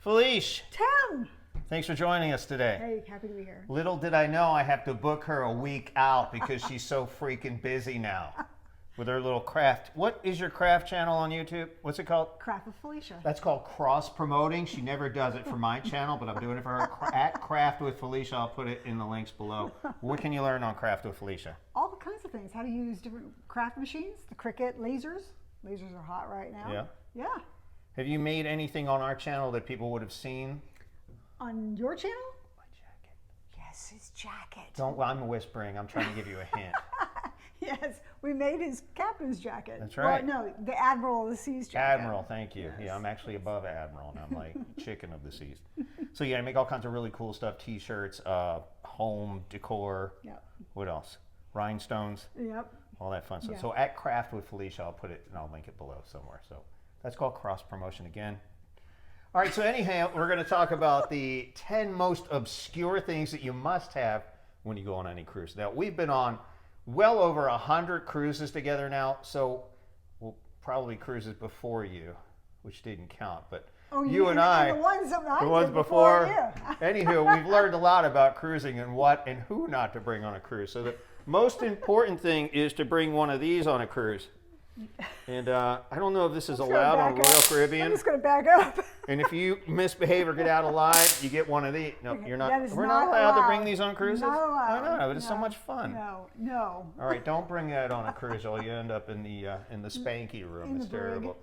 Felicia, Tim! thanks for joining us today. Hey, happy to be here. Little did I know I have to book her a week out because she's so freaking busy now with her little craft. What is your craft channel on YouTube? What's it called? Craft with Felicia. That's called cross-promoting. She never does it for my channel, but I'm doing it for her. At Craft with Felicia, I'll put it in the links below. What can you learn on Craft with Felicia? All kinds of things. How to use different craft machines, the Cricut lasers. Lasers are hot right now. Yeah. Yeah. Have you made anything on our channel that people would have seen? On your channel? My jacket. Yes, his jacket. Don't, I'm whispering. I'm trying to give you a hint. Yes, we made his captain's jacket. That's right. Well, no, the Admiral of the Seas jacket. Admiral, thank you. Yes. Yeah, I'm actually above Admiral, and I'm like chicken of the seas. So yeah, I make all kinds of really cool stuff: T-shirts, home decor. Yep. What else? Rhinestones. Yep. All that fun stuff. Yeah. So at Craft with Felicia, I'll put it and I'll link it below somewhere. So that's called cross promotion again. All right. So anyhow, we're going to talk about the 10 most obscure things that you must have when you go on any cruise. Now we've been on well over 100 cruises together now. So we'll probably cruises before you, which didn't count, but you and I, the ones, that I the ones did before. you. Anywho, we've learned a lot about cruising and what and who not to bring on a cruise. So the most important thing is to bring one of these on a cruise. And I don't know if this is allowed on Royal Caribbean. I'm just going to back up. And if you misbehave or get out alive, you get one of these. No, you're not. That is We're not allowed to bring these on cruises? Not allowed. Why not? It's so much fun. No. All right, don't bring that on a cruise or you end up in the spanky room. It's terrible.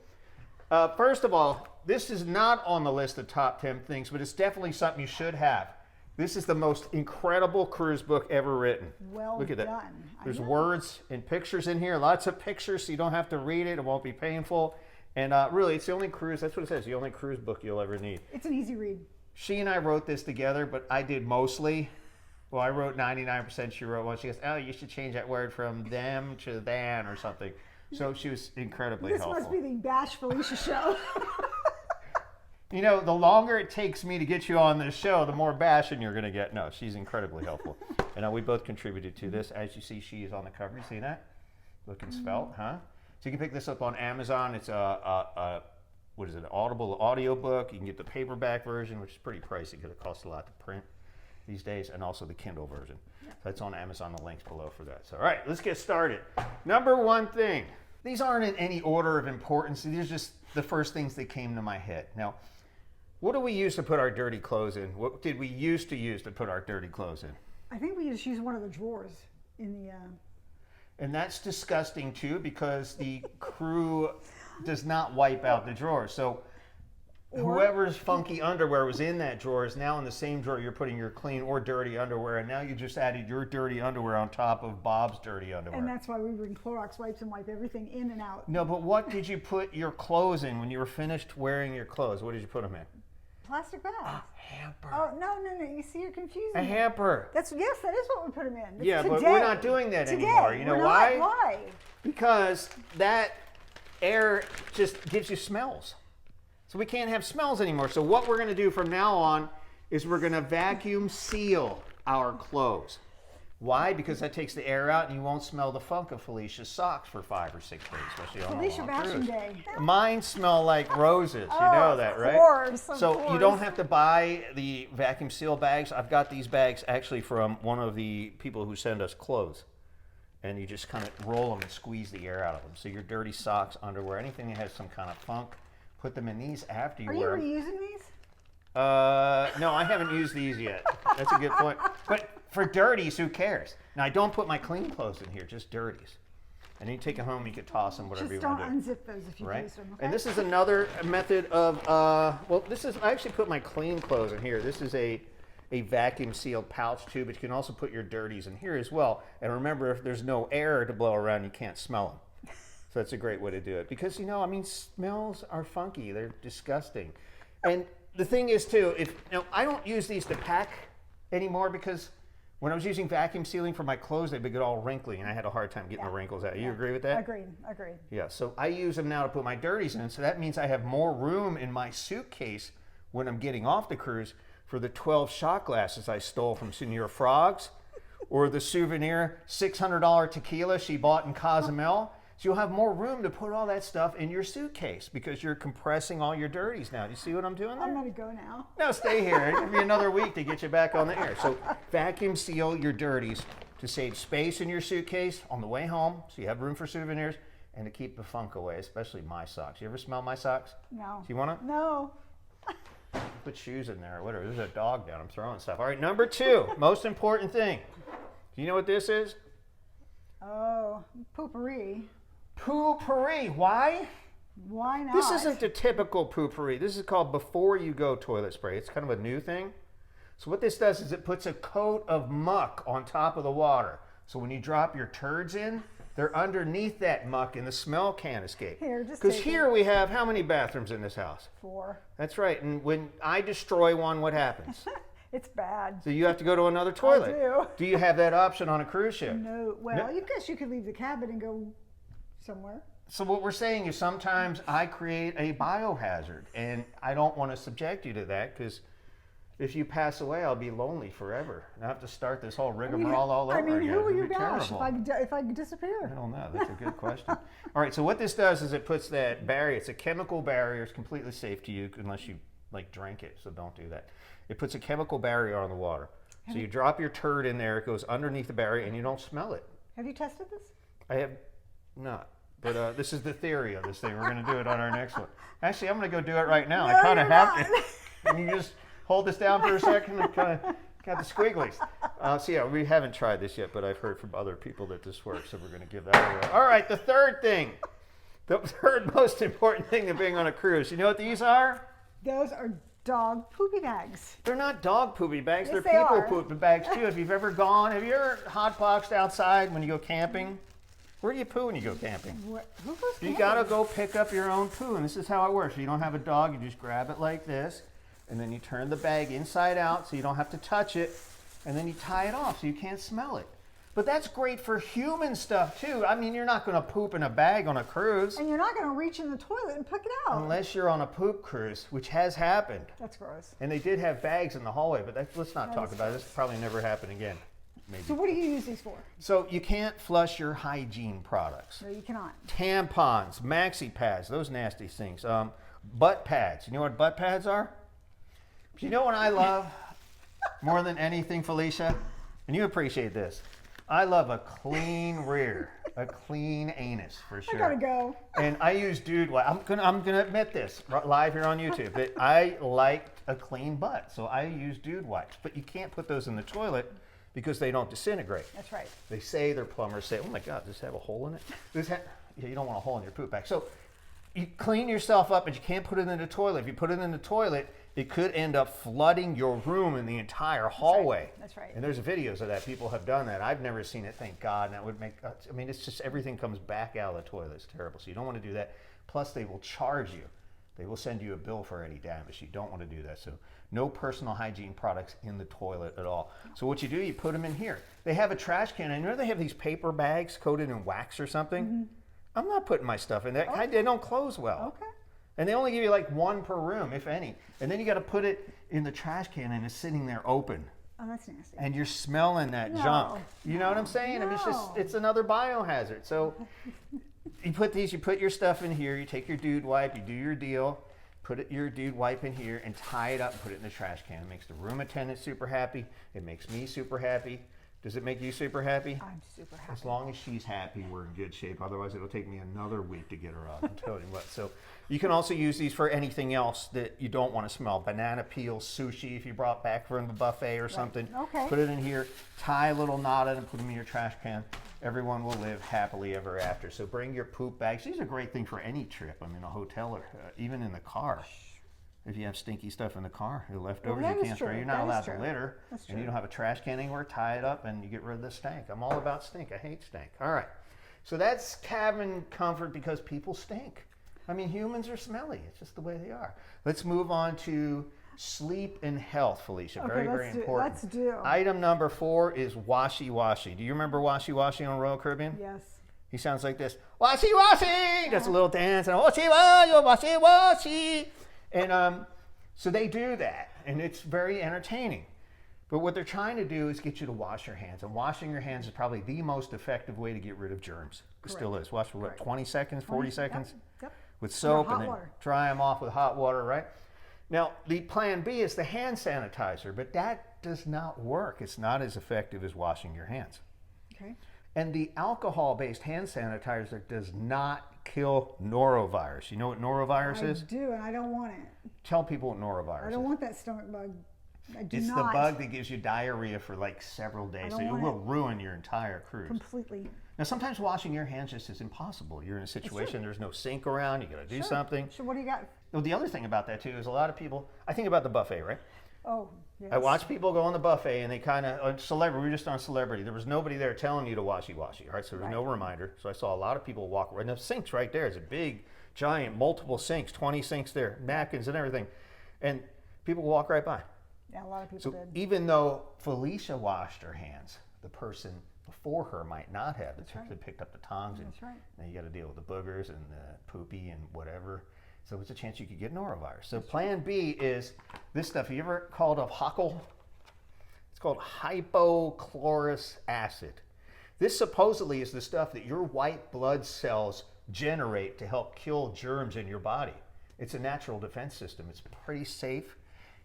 First of all, this is not on the list of top 10 things, but it's definitely something you should have. This is the most incredible cruise book ever written. Well Look at that. done. There's words and pictures in here, lots of pictures, so you don't have to read it. It won't be painful. And really, it's the only cruise, that's what it says, the only cruise book you'll ever need. It's an easy read. She and I wrote this together, but I did mostly. Well, I wrote 99%, she wrote one. She goes, oh, you should change that word from them to than or something. So she was incredibly helpful. This must be the Bash Felicia show. You know, the longer it takes me to get you on this show, the more bashing you're going to get. No, she's incredibly helpful. And we both contributed to this. As you see, she is on the cover. You see that? Looking svelte, huh? So you can pick this up on Amazon. It's what is it, an Audible audio book. You can get the paperback version, which is pretty pricey because it costs a lot to print these days, and also the Kindle version. So that's on Amazon. The link's below for that. So, all right, let's get started. Number one thing. These aren't in any order of importance. These are just the first things that came to my head. Now, what do we use to put our dirty clothes in? What did we used to use to put our dirty clothes in? I think we just use one of the drawers in the... And that's disgusting too, because the crew does not wipe out the drawer. So whoever's funky underwear was in that drawer is now in the same drawer you're putting your clean or dirty underwear, and now you just added your dirty underwear on top of Bob's dirty underwear. And that's why we bring Clorox wipes and wipe everything in and out. No, but what did you put your clothes in when you were finished wearing your clothes? What did you put them in? Plastic bags. A hamper. Oh, no. You see, you're confusing A me. hamper. Yes, that is what we put them in. Yeah, today. but we're not doing that anymore. You know why? Why? Because that air just gives you smells. So we can't have smells anymore. So what we're going to do from now on is we're going to vacuum seal our clothes. Why? Because that takes the air out and you won't smell the funk of Felicia's socks for 5 or 6 days, especially on a Felicia long Bashing cruise. Day. Mine smell like roses. You know that, right? Of course. So you don't have to buy the vacuum seal bags. I've got these bags actually from one of the people who send us clothes. And you just kind of roll them and squeeze the air out of them. So your dirty socks, underwear, anything that has some kind of funk, put them in these after you wear them. Are you reusing these? No, I haven't used these yet. That's a good point. But for dirties, who cares? Now, I don't put my clean clothes in here, just dirties. And then you take it home, you could toss them, whatever you want to do. Just don't unzip those if you use them, okay? And this is another method of, I actually put my clean clothes in here. This is a vacuum sealed pouch too, but you can also put your dirties in here as well. And remember, if there's no air to blow around, you can't smell them. So that's a great way to do it. Because, smells are funky. They're disgusting. And the thing is too, I don't use these to pack anymore because when I was using vacuum sealing for my clothes, they'd get all wrinkly and I had a hard time getting the wrinkles out. You agree with that? Agreed. Yeah, so I use them now to put my dirties in. So that means I have more room in my suitcase when I'm getting off the cruise for the 12 shot glasses I stole from Senor Frogs, or the souvenir $600 tequila she bought in Cozumel. So you'll have more room to put all that stuff in your suitcase because you're compressing all your dirties now. Do you see what I'm doing there? I'm gonna go now. No, stay here. It'll be another week to get you back on the air. So vacuum seal your dirties to save space in your suitcase on the way home so you have room for souvenirs and to keep the funk away, especially my socks. You ever smell my socks? No. Do you want to? No. Put shoes in there or whatever. There's a dog down. I'm throwing stuff. All right, number 2, most important thing. Do you know what this is? Oh, poopery. Poo-pourri. Why? Why not? This isn't the typical poo-pourri. This is called before you go toilet spray. It's kind of a new thing. So what this does is it puts a coat of muck on top of the water. So when you drop your turds in, they're underneath that muck and the smell can't escape. Here, just because take here we have how many bathrooms in this house? 4. That's right. And when I destroy one, what happens? It's bad. So you have to go to another toilet. I do. Do you have that option on a cruise ship? No. Well, you guess you could leave the cabin and go somewhere. So what we're saying is sometimes I create a biohazard, and I don't want to subject you to that because if you pass away, I'll be lonely forever. And I have to start this whole rigmarole all over again. Who will It'd you be bash terrible. if I disappear? I don't know. That's a good question. All right. So what this does is it puts that barrier. It's a chemical barrier. It's completely safe to you unless you like drink it. So don't do that. It puts a chemical barrier on the water. So you drop your turd in there. It goes underneath the barrier, and you don't smell it. Have you tested this? I have not. But this is the theory of this thing. We're going to do it on our next one. Actually, I'm going to go do it right now. No, I kind of you're have not. to. Can you just hold this down for a second and kind of got the squigglies? So yeah, we haven't tried this yet, but I've heard from other people that this works, so we're going to give that a go. All right, the third thing. The third most important thing to being on a cruise. You know what these are? Those are dog poopy bags. They're not dog poopy bags. Yes, They're they people are. poopy bags too. If you've ever gone, have you ever hotboxed outside when you go camping? Where do you poo when you go camping? Who goes You camping? gotta go pick up your own poo, and this is how it works. You don't have a dog, you just grab it like this, and then you turn the bag inside out so you don't have to touch it, and then you tie it off so you can't smell it. But that's great for human stuff too. I mean, you're not gonna poop in a bag on a cruise And you're not going to reach in the toilet and pick it out. unless you're on a poop cruise, which has happened. That's gross. And they did have bags in the hallway, but let's not talk about it. This will probably never happen again. Maybe. So what do you use these for? So you can't flush your hygiene products. No, you cannot. Tampons, maxi pads, those nasty things. Butt pads. You know what butt pads are? You know what I love more than anything, Felicia? And you appreciate this. I love a clean rear, a clean anus for sure. I gotta go. And I use Dude Wipe. I'm gonna admit this live here on YouTube that I like a clean butt, so I use Dude Wipes. But you can't put those in the toilet because they don't disintegrate. That's right. They say, their plumbers say, oh my God, does this have a hole in it? Yeah, you don't want a hole in your poop bag. So you clean yourself up, but you can't put it in the toilet. If you put it in the toilet, it could end up flooding your room in the entire hallway. That's right. And there's videos of that. People have done that. I've never seen it, thank God. And that would make, I mean, it's just everything comes back out of the toilet. It's terrible. So you don't want to do that. Plus, they will charge you. They will send you a bill for any damage. You don't want to do that. So no personal hygiene products in the toilet at all. So what you do, you put them in here. They have a trash can. I know they have these paper bags coated in wax or something. Mm-hmm. I'm not putting my stuff in there. Okay. They don't close well. Okay. And they only give you like one per room, if any. And then you got to put it in the trash can and it's sitting there open. Oh, that's nasty. And you're smelling that junk. You know what I'm saying? No. I mean, it's another biohazard. So you put your stuff in here, you take your Dude Wipe, you do your deal, your Dude Wipe in here and tie it up and put it in the trash can. It makes the room attendant super happy. It makes me super happy. Does it make you super happy? I'm super happy. As long as she's happy, we're in good shape. Otherwise, it'll take me another week to get her up. I'm telling you what. So you can also use these for anything else that you don't want to smell. Banana peels, sushi, if you brought back from the buffet or something. Okay. Put it in here, tie a little knot in it, and put them in your trash can. Everyone will live happily ever after. So bring your poop bags. These are a great thing for any trip. I mean, a hotel or even in the car. If you have stinky stuff in the car, the leftovers, that you is can't true. throw. You're not That is allowed true. to litter. That's And you true. don't have a trash can anywhere, tie it up and you get rid of the stink. I'm all about stink. I hate stink. All right. So that's cabin comfort because people stink. I mean, humans are smelly. It's just the way they are. Let's move on to sleep and health, Felicia. Okay, Very important. Let's do. Item number 4 is washi-washi. Do you remember washi-washi on Royal Caribbean? Yes. He sounds like this. Washi-washi! That's a little dance. And washi-washi. And so they do that, and it's very entertaining. But what they're trying to do is get you to wash your hands. And washing your hands is probably the most effective way to get rid of germs. It still is. Wash for what, 20 seconds, 40 seconds? Yep. With soap and then water. dry them off with hot water, right? Now, the plan B is the hand sanitizer, but that does not work. It's not as effective as washing your hands. Okay. And the alcohol-based hand sanitizer does not kill norovirus. You know what norovirus is? I do, and I don't want it. Tell people what norovirus I is. don't want that stomach bug. I do It's not. the bug that gives you diarrhea for like several days. So it will ruin your entire cruise. Completely. Now, sometimes washing your hands just is impossible. You're in a situation, there's no sink around, you got to do something. So what do you got? Well, the other thing about that too is a lot of people, I think about the buffet, right? Oh, yes. I watch people go on the buffet and they kind of, celebrity, we were just on Celebrity. There was nobody there telling you to washy-washy, right? So there was no reminder. So I saw a lot of people walk, and the sink's right there. It's a big, giant, multiple sinks, 20 sinks there, napkins and everything. And people walk right by. Yeah, a lot of people So did. even though Felicia washed her hands, the person before her might not have. They picked up the tongs, and now you got to deal with the boogers and the poopy and whatever. So it's a chance you could get norovirus. So plan B is this stuff. Have you ever called a HOCl? It's called hypochlorous acid. This supposedly is the stuff that your white blood cells generate to help kill germs in your body. It's a natural defense system. It's pretty safe.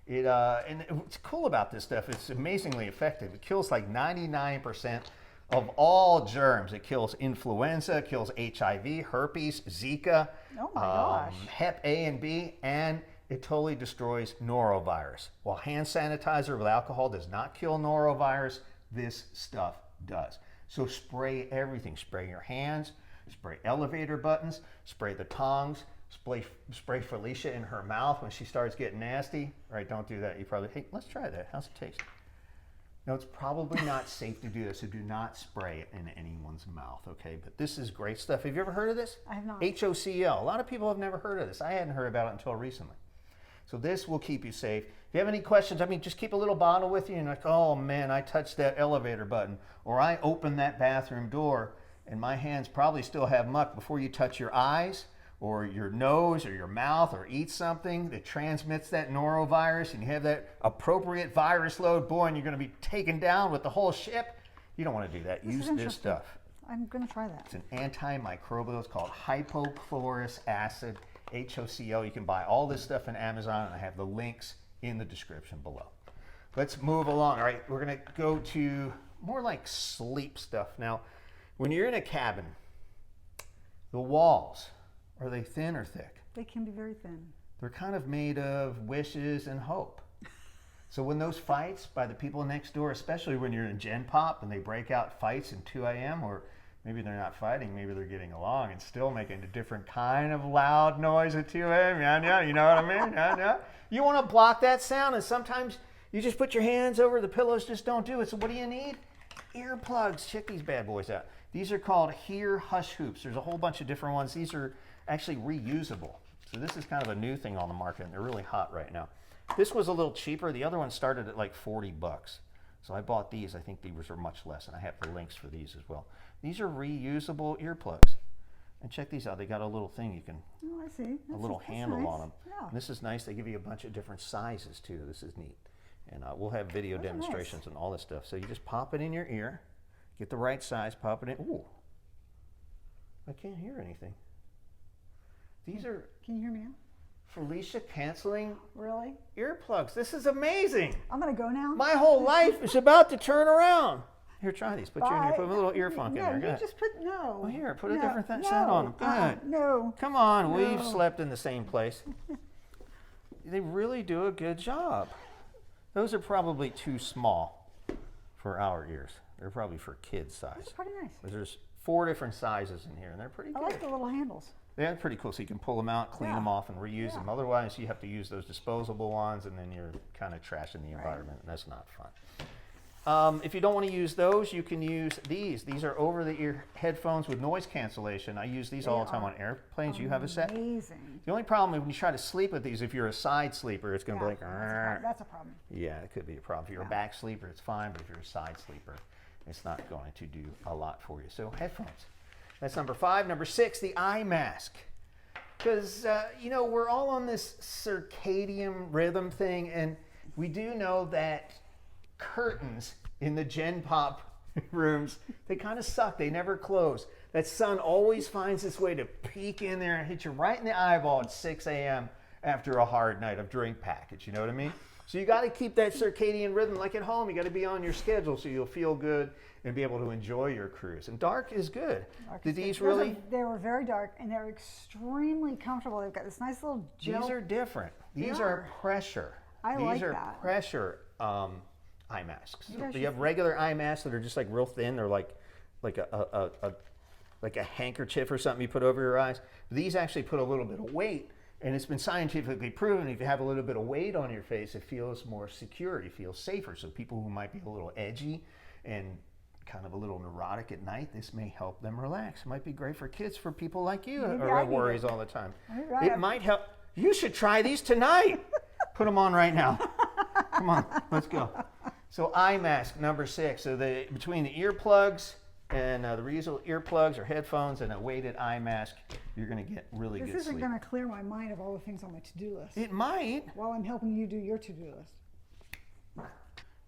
And what's cool about this stuff, it's amazingly effective. It kills like 99% of all germs. It kills influenza, kills HIV, herpes, Zika, oh my gosh. Hep A and B, and it totally destroys norovirus. While hand sanitizer with alcohol does not kill norovirus, this stuff does. So spray everything. Spray your hands, spray elevator buttons, spray the tongs, spray Felicia in her mouth when she starts getting nasty. Right, don't do that. You probably, hey, let's try that. How's it taste? No, it's probably not safe to do this, so do not spray it in anyone's mouth, okay? But this is great stuff. Have you ever heard of this? I have not. HOCl. A lot of people have never heard of this. I hadn't heard about it until recently. So this will keep you safe. If you have any questions, I mean, just keep a little bottle with you and like, oh man, I touched that elevator button, or I opened that bathroom door and my hands probably still have muck. Before you touch your eyes or your nose or your mouth or eat something that transmits that norovirus and you have that appropriate virus load, boy, and you're going to be taken down with the whole ship. You don't want to do that. Use this stuff. I'm going to try that. It's an antimicrobial. It's called hypochlorous acid, HOCl. You can buy all this stuff on Amazon, and I have the links in the description below. Let's move along. All right, we're going to go to more like sleep stuff. Now, when you're in a cabin, the walls, are they thin or thick? They can be very thin. They're kind of made of wishes and hope. So when those fights by the people next door, especially when you're in Gen Pop and they break out fights at 2 a.m., or maybe they're not fighting, maybe they're getting along and still making a different kind of loud noise at 2 a.m. Yeah, you know what I mean? Yeah. You want to block that sound, and sometimes you just put your hands over the pillows, just don't do it. So what do you need? Earplugs. Check these bad boys out. These are called Hear Hush Hoops. There's a whole bunch of different ones. These are actually reusable. So this is kind of a new thing on the market, and they're really hot right now. This was a little cheaper. The other one started at like 40 bucks. So I bought these. I think these are much less, and I have the links for these as well. These are reusable earplugs. And check these out. They got a little thing you can, oh, I see. a little handle nice. on them. Yeah. And this is nice. They give you a bunch of different sizes too. This is neat. And we'll have video Those are demonstrations nice. and all this stuff. So you just pop it in your ear, get the right size, pop it in. Ooh, I can't hear anything. These are Can you hear me now? Felicia canceling Really? earplugs. This is amazing. I'm going to go now. My whole life is about to turn around. Here, try these. Put your in here. Bye. Put a little earphone in No, there. Go you ahead. just put, no. Well, here, put a No, different no, sound on them. Good. No. Come on, No. we've slept in the same place. They really do a good job. Those are probably too small for our ears. They're probably for kids' size. That's pretty nice. But there's 4 different sizes in here, and they're pretty I good. like the little handles. They're pretty cool, so you can pull them out, clean them off, and reuse them. Otherwise, you have to use those disposable ones, and then you're kind of trashing the environment, and that's not fun. If you don't want to use those, you can use these. These are over-the-ear headphones with noise cancellation. I use these all the time on airplanes. You have a set? Amazing. The only problem is when you try to sleep with these, if you're a side sleeper, it's going to be like, That's a problem. yeah, it could be a problem. If you're a back sleeper, it's fine, but if you're a side sleeper, it's not going to do a lot for you. So headphones. That's number 5. Number 6, the eye mask. Because, you know, we're all on this circadian rhythm thing, and we do know that curtains in the Gen Pop rooms, they kind of suck. They never close. That sun always finds its way to peek in there and hit you right in the eyeball at 6 a.m. after a hard night of drink package. You know what I mean? So you got to keep that circadian rhythm like at home. You got to be on your schedule so you'll feel good and be able to enjoy your cruise. And dark is good. Did these really? They were very dark and they're extremely comfortable. They've got this nice little gel. These are different. These are pressure. These are that. Pressure eye masks. So you have regular eye masks that are just like real thin. They're like a handkerchief or something you put over your eyes. These actually put a little bit of weight. And it's been scientifically proven if you have a little bit of weight on your face, it feels more secure, you feel safer. So people who might be a little edgy and kind of a little neurotic at night, this may help them relax. It might be great for kids, for people like you who have worries all the time. It might help. You should try these tonight. Put them on right now. Come on, let's go. So eye mask, number 6. So between the earplugs and the reusable earplugs or headphones and a weighted eye mask, you're going to get really good sleep. This isn't going to clear my mind of all the things on my to-do list. It might. While I'm helping you do your to-do list.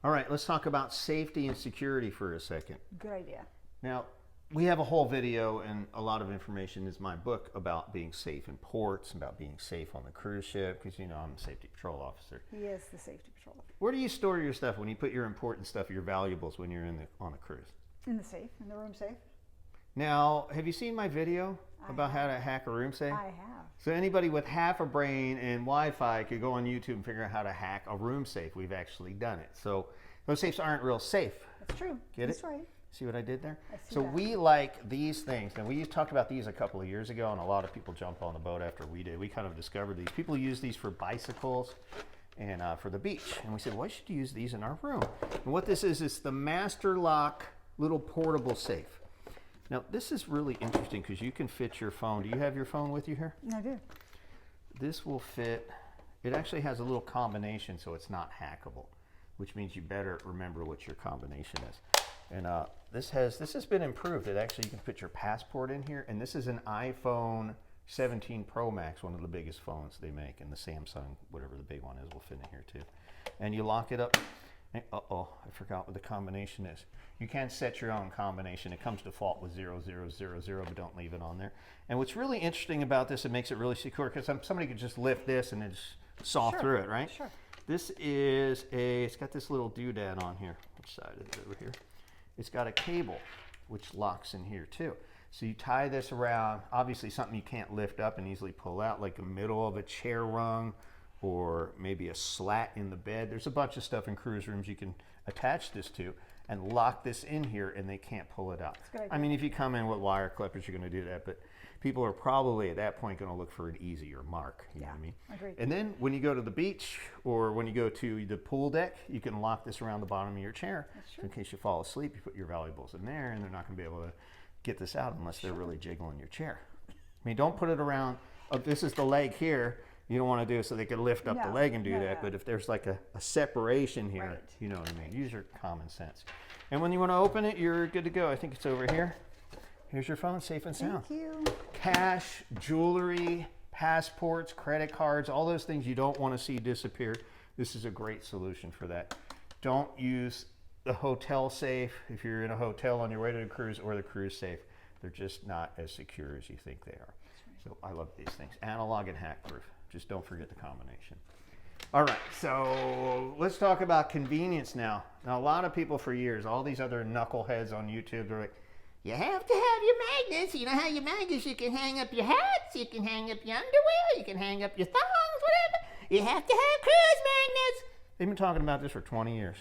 All right, let's talk about safety and security for a second. Good idea. Now, we have a whole video and a lot of information in my book about being safe in ports, about being safe on the cruise ship, because, you know, I'm a safety patrol officer. He is the safety patrol officer. Where do you store your stuff when you put your important stuff, your valuables, when you're on a cruise? In the safe, in the room safe. Now, have you seen my video about how to hack a room safe? I have. So anybody with half a brain and Wi-Fi could go on YouTube and figure out how to hack a room safe. We've actually done it. So those safes aren't real safe. That's true. Get That's it? right. See what I did there? I see so that. we like these things. Now we talked about these a couple of years ago, and a lot of people jumped on the boat after we did. We kind of discovered these. People use these for bicycles and for the beach. And we said, why should you use these in our room? And what this is the Master Lock little portable safe. Now this is really interesting because you can fit your phone. Do you have your phone with you here? I do. This will fit. It actually has a little combination so it's not hackable, which means you better remember what your combination is. And this has been improved. It actually, you can put your passport in here, and this is an iPhone 17 Pro Max, one of the biggest phones they make, and the Samsung, whatever the big one is, will fit in here too. And you lock it up. Uh-oh, I forgot what the combination is. You can set your own combination. It comes default with 0000, but don't leave it on there. And what's really interesting about this, it makes it really secure, because somebody could just lift this and then just saw through it, right? Sure. This is it's got this little doodad on here. Which side is it over here? It's got a cable, which locks in here too. So you tie this around, obviously something you can't lift up and easily pull out, like the middle of a chair rung, or maybe a slat in the bed. There's a bunch of stuff in cruise rooms you can attach this to and lock this in here, and they can't pull it out. I mean, if you come in with wire clippers, you're going to do that, but people are probably at that point going to look for an easier mark. You know what I mean? Agreed. And then when you go to the beach or when you go to the pool deck, you can lock this around the bottom of your chair. So in case you fall asleep, you put your valuables in there, and they're not going to be able to get this out unless they're really jiggling your chair. I mean, don't put it around. Oh, this is the leg here. You don't want to do it so they can lift up the leg and do that. But if there's like a separation here, you know what I mean. Use your common sense. And when you want to open it, you're good to go. I think it's over here. Here's your phone, safe and sound. Thank you. Cash, jewelry, passports, credit cards, all those things you don't want to see disappear. This is a great solution for that. Don't use the hotel safe if you're in a hotel on your way to the cruise, or the cruise safe. They're just not as secure as you think they are. So I love these things. Analog and hack proof. Just don't forget the combination. All right, so let's talk about convenience now. Now, a lot of people for years, all these other knuckleheads on YouTube, they're like, you have to have your magnets. You know how your magnets, you can hang up your hats, you can hang up your underwear, you can hang up your thongs, whatever. You have to have cruise magnets. They've been talking about this for 20 years.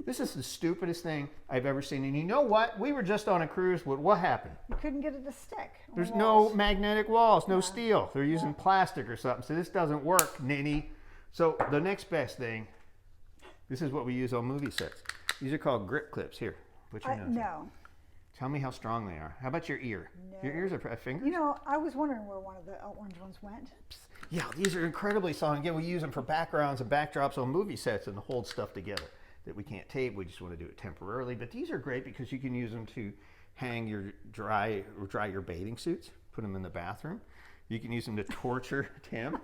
This is the stupidest thing I've ever seen. And you know what? We were just on a cruise. What happened? You couldn't get it to stick. There's no magnetic walls, no steel. They're using plastic or something. So this doesn't work, ninny. So the next best thing, this is what we use on movie sets. These are called grip clips. Here, put your nose in. No. Tell me how strong they are. How about your ear? No. Your ears are fingers? You know, I was wondering where one of the orange ones went. Yeah, these are incredibly solid. Again, we use them for backgrounds and backdrops on movie sets and to hold stuff together that we can't tape. We just want to do it temporarily. But these are great because you can use them to hang your dry your bathing suits, put them in the bathroom. You can use them to torture Tim.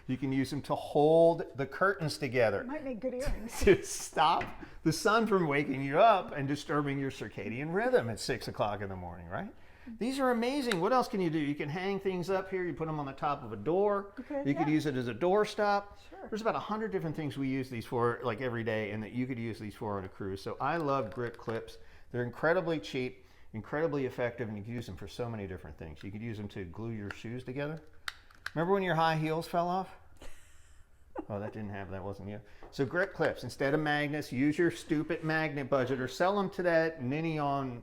You can use them to hold the curtains together. Might make good earrings. To stop the sun from waking you up and disturbing your circadian rhythm at 6 o'clock in the morning, right? These are amazing. What else can you do? You can hang things up here. You put them on the top of a door. You could use it as a doorstop. Sure. There's about 100 different things we use these for like every day and that you could use these for on a cruise. So I love grip clips. They're incredibly cheap, incredibly effective, and you can use them for so many different things. You could use them to glue your shoes together. Remember when your high heels fell off? Oh, that didn't happen. That wasn't you. So grip clips, instead of magnets, use your stupid magnet budget or sell them to that ninny on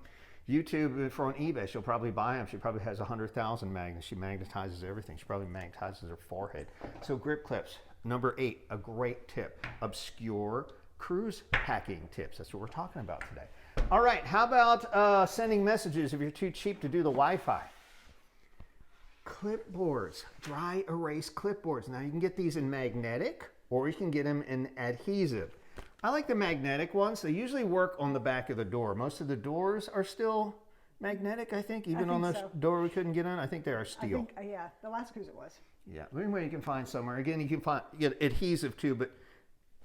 YouTube for on eBay. She'll probably buy them. She probably has 100,000 magnets. She magnetizes everything. She probably magnetizes her forehead. So grip clips. Number 8, a great tip. Obscure cruise packing tips. That's what we're talking about today. All right, how about sending messages if you're too cheap to do the Wi-Fi? Clipboards, dry erase clipboards. Now you can get these in magnetic or you can get them in adhesive. I like the magnetic ones. They usually work on the back of the door. Most of the doors are still magnetic, I think. Even on the door we couldn't get in, I think they are steel. I think, yeah, the last cruise it was. Yeah, but anyway, you can find somewhere. Again, you can get adhesive too, but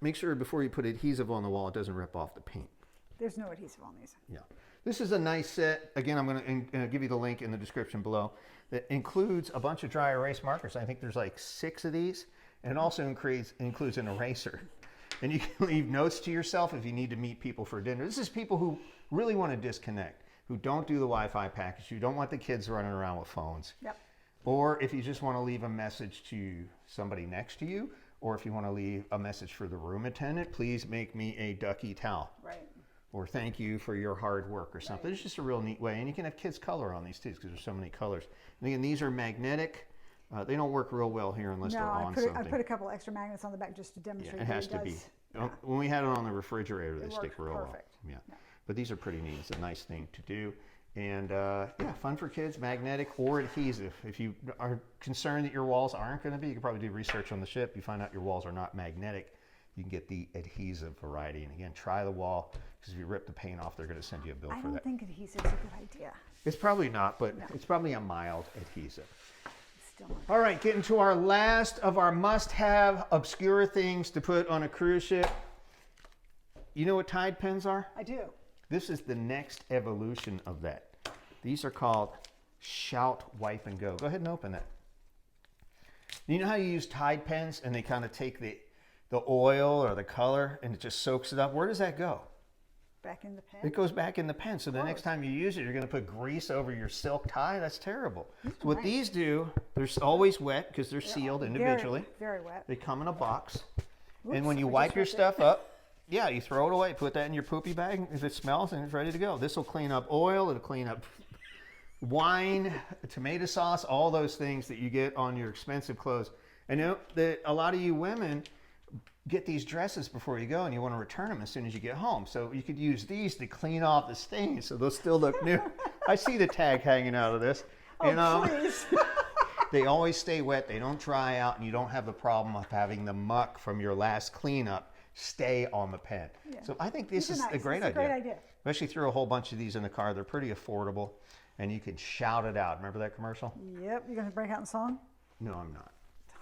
make sure before you put adhesive on the wall, it doesn't rip off the paint. There's no adhesive on these. Yeah. This is a nice set. Again, I'm going to give you the link in the description below. That includes a bunch of dry erase markers. I think there's like 6 of these. And it also includes an eraser. And you can leave notes to yourself if you need to meet people for dinner. This is people who really want to disconnect, who don't do the Wi-Fi package, who don't want the kids running around with phones. Yep. Or if you just want to leave a message to somebody next to you, or if you want to leave a message for the room attendant, please make me a ducky towel. Right. Or thank you for your hard work or something. Right. It's just a real neat way. And you can have kids color on these too because there's so many colors. And again, these are magnetic. They don't work real well here unless they're on something. I put a couple extra magnets on the back just to demonstrate. Yeah, it has to be. Yeah. When we had it on the refrigerator, they stick real well. Yeah. But these are pretty neat. It's a nice thing to do. And yeah, fun for kids, magnetic or adhesive. If you are concerned that your walls aren't going to be, you can probably do research on the ship. You find out your walls are not magnetic. You can get the adhesive variety. And again, try the wall, because if you rip the paint off, they're going to send you a bill for that. I don't think adhesive's a good idea. It's probably not, but it's probably a mild adhesive. Still not. All right, getting to our last of our must-have obscure things to put on a cruise ship. You know what Tide pens are? I do. This is the next evolution of that. These are called Shout Wipe and Go. Go ahead and open that. You know how you use Tide pens and they kind of take the oil or the color and it just soaks it up? Where does that go? Back in the pen? It goes back in the pen. So the next time you use it, you're going to put grease over your silk tie? That's terrible. So what these do, they're always wet because they're sealed individually. Very wet. They come in a box. Oops, and when you wipe your stuff up, yeah, you throw it away. Put that in your poopy bag. If it smells, and it's ready to go. This will clean up oil. It'll clean up wine, tomato sauce, all those things that you get on your expensive clothes. I know that a lot of you women get these dresses before you go and you want to return them as soon as you get home. So you could use these to clean off the stains so they'll still look new. I see the tag hanging out of this. Oh, please. They always stay wet. They don't dry out, and you don't have the problem of having the muck from your last cleanup stay on the pen. Yeah. So I think this is a great idea. Especially threw a whole bunch of these in the car. They're pretty affordable, and you can shout it out. Remember that commercial? Yep. You're going to break out in song? No, I'm not.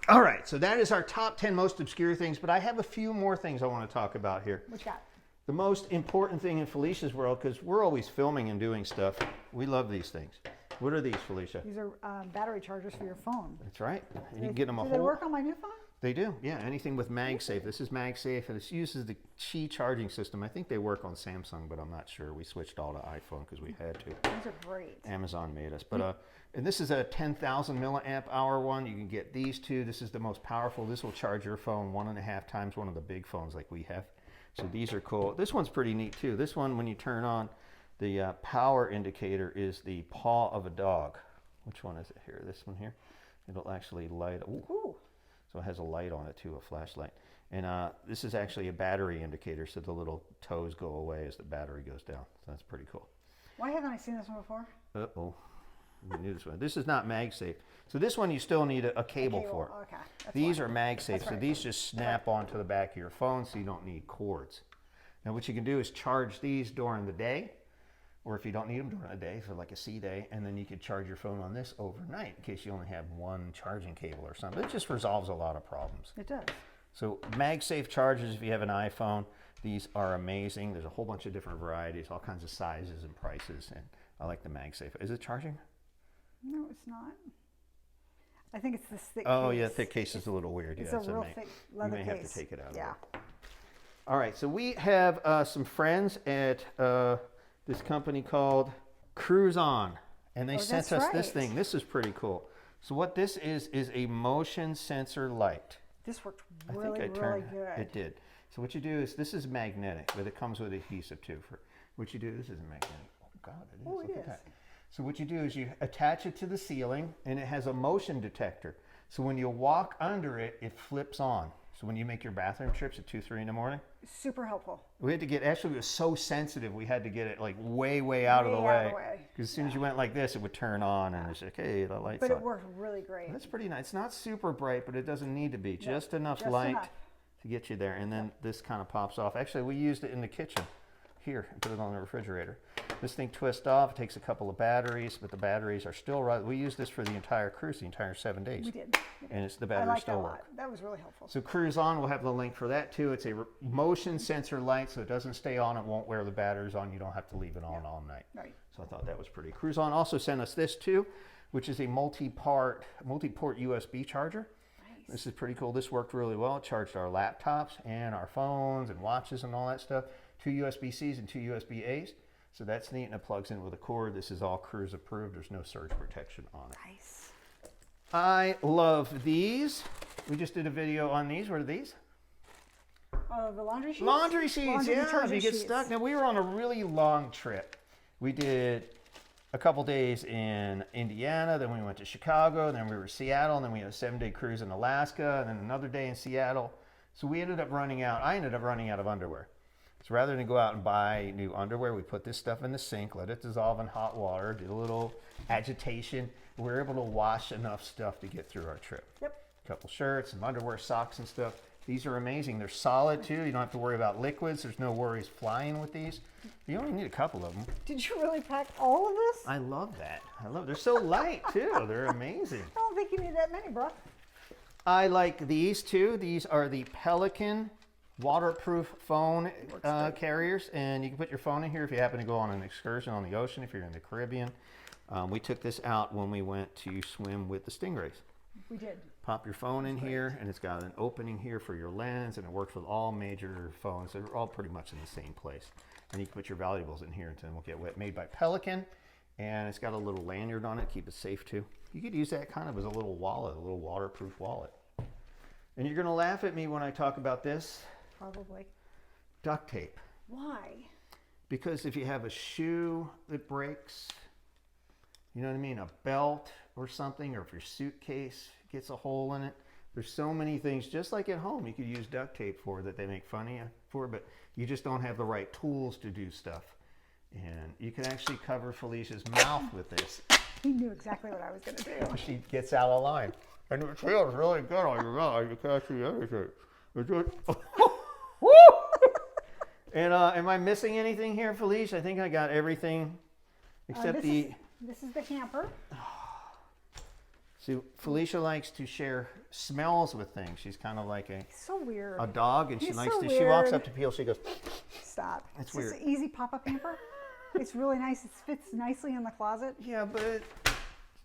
All right, so that is our top 10 most obscure things, but I have a few more things I want to talk about here. What you got? The most important thing in Felicia's world, because we're always filming and doing stuff, we love these things. What are these, Felicia? These are battery chargers for your phone. That's right. And you can get them a whole... Do they work on my new phone? They do, yeah. Anything with MagSafe. This is MagSafe, and it uses the Qi charging system. I think they work on Samsung, but I'm not sure. We switched all to iPhone because we had to. These are great. Amazon made us. But and this is a 10,000 milliamp hour one. You can get these two. This is the most powerful. This will charge your phone 1.5 times one of the big phones like we have. So these are cool. This one's pretty neat too. This one, when you turn on, the power indicator is the paw of a dog. Which one is it here? This one here. It'll actually light. Ooh. So it has a light on it too, a flashlight. And this is actually a battery indicator, so the little toes go away as the battery goes down. So that's pretty cool. Why haven't I seen this one before? Uh-oh. We knew this one. This is not MagSafe. So this one you still need a cable for. Okay. These are MagSafe, so these just snap onto the back of your phone, so you don't need cords. Now what you can do is charge these during the day, or if you don't need them during the day for like a sea day, and then you could charge your phone on this overnight in case you only have one charging cable or something. It just resolves a lot of problems. It does. So MagSafe chargers, if you have an iPhone, these are amazing. There's a whole bunch of different varieties, all kinds of sizes and prices, and I like the MagSafe. Is it charging? No, it's not. I think it's this thick Oh, case. yeah, thick case is a little weird. It's Yeah, a real thick leather case. You may have to take it out. Yeah. All right, so we have some friends at this company called Cruise On, and they sent us this thing. This is pretty cool. So what this is a motion sensor light. This worked really good. It did. So what you do is, this is magnetic, but it comes with adhesive too. For what you do, this isn't magnetic. Oh God, it is. Oh, Look it at is. that. So what you do is you attach it to the ceiling, and it has a motion detector. So when you walk under it, it flips on. So when you make your bathroom trips at 2, 3 in the morning, Super helpful. we had to get, actually it was so sensitive, we had to get it like way out of the way. Because as soon as you went like this, it would turn on, and it's like, hey, the light's But on. it worked really great. That's pretty nice. It's not super bright, but it doesn't need to be. Just enough light to get you there. And then this kind of pops off. Actually, we used it in the kitchen here and put it on the refrigerator. This thing twists off. It takes a couple of batteries, but the batteries are still right. We used this for the entire cruise, the entire 7 days. We did. And it's the I batteries like that still a lot. work. That was really helpful. So Cruise On, we'll have the link for that too. It's a motion sensor light, so it doesn't stay on. It won't wear the batteries on. You don't have to leave it on all night. Right. So I thought that was pretty. Cruise On also sent us this too, which is a multi-port USB charger. Nice. This is pretty cool. This worked really well. It charged our laptops and our phones and watches and all that stuff. 2 USB-Cs and 2 USB-As. So that's neat, and it plugs in with a cord. This is all cruise approved. There's no surge protection on it. Nice. I love these. We just did a video on these. What are these? The laundry sheets? Laundry sheets, Laundry yeah, if detergent you get sheets. stuck. Now, we were on a really long trip. We did a couple days in Indiana, then we went to Chicago, then we were in Seattle, and then we had a 7-day cruise in Alaska, and then another day in Seattle. So we ended up running out, I ended up running out of underwear. So rather than go out and buy new underwear, we put this stuff in the sink, let it dissolve in hot water, did a little agitation. We were able to wash enough stuff to get through our trip. Yep. A couple shirts, some underwear, socks and stuff. These are amazing. They're solid too. You don't have to worry about liquids. There's no worries flying with these. You only need a couple of them. Did you really pack all of this? I love that. They're so light too. They're amazing. I don't think you need that many, bro. I like these too. These are the Pelican waterproof phone carriers, and you can put your phone in here if you happen to go on an excursion on the ocean, if you're in the Caribbean. We took this out when we went to swim with the stingrays. We did. Pop your phone in here, and it's got an opening here for your lens, and it works with all major phones. They're all pretty much in the same place. And you can put your valuables in here and it won't get wet. Made by Pelican, and it's got a little lanyard on it to keep it safe too. You could use that kind of as a little wallet, a little waterproof wallet. And you're gonna laugh at me when I talk about this. Probably. Duct tape. Why? Because if you have a shoe that breaks, you know what I mean, a belt or something, or if your suitcase gets a hole in it, there's so many things, just like at home, you could use duct tape for that they make fun of you for, but you just don't have the right tools to do stuff. And you can actually cover Felicia's mouth with this. He knew exactly what I was going to do. She gets out of line. And it feels really good on your mouth. You can't see everything. Woo! And am I missing anything here, Felicia? I think I got everything except This is the hamper. See, Felicia likes to share smells with things. She's kind of like So weird. a dog, and she He's likes so to. She walks weird. up to people. She goes. Stop. It's It's weird. an easy pop-up hamper. It's really nice. It fits nicely in the closet. Yeah, but Bro,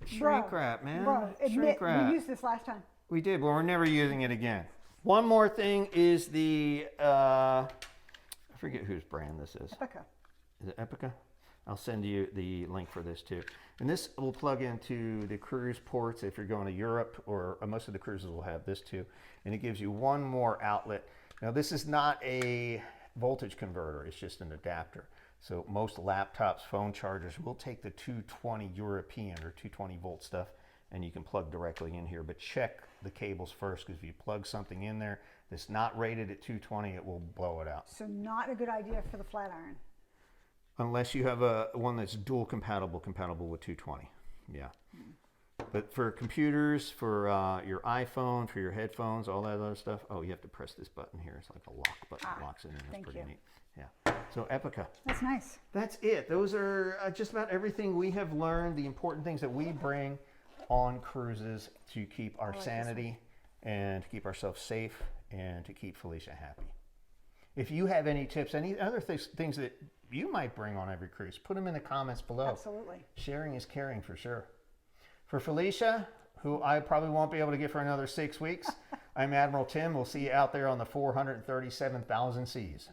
shrink wrap, man. Bro, Shrink admit, wrap. we used this last time. We did, but we're never using it again. One more thing is the I forget whose brand this is. Epicka. Is it Epicka? I'll send you the link for this too. And this will plug into the cruise ports if you're going to Europe, or most of the cruises will have this too. And it gives you one more outlet. Now this is not a voltage converter, it's just an adapter. So most laptops, phone chargers will take the 220 European or 220 volt stuff, and you can plug directly in here. But check the cables first, because if you plug something in there that's not rated at 220, it will blow it out. So not a good idea for the flat iron. Unless you have one that's dual compatible with 220. Yeah. But for computers, for your iPhone, for your headphones, all that other stuff, oh, you have to press this button here. It's like a lock button that locks it in. That's thank pretty you. neat. Yeah. So Epicka. That's nice. That's it. Those are just about everything we have learned, the important things that we bring on cruises to keep our sanity and to keep ourselves safe and to keep Felicia happy. If you have any tips, any other things that you might bring on every cruise, put them in the comments below. Absolutely. Sharing is caring for sure. For Felicia, who I probably won't be able to get for another 6 weeks, I'm Admiral Tim. We'll see you out there on the 437,000 seas.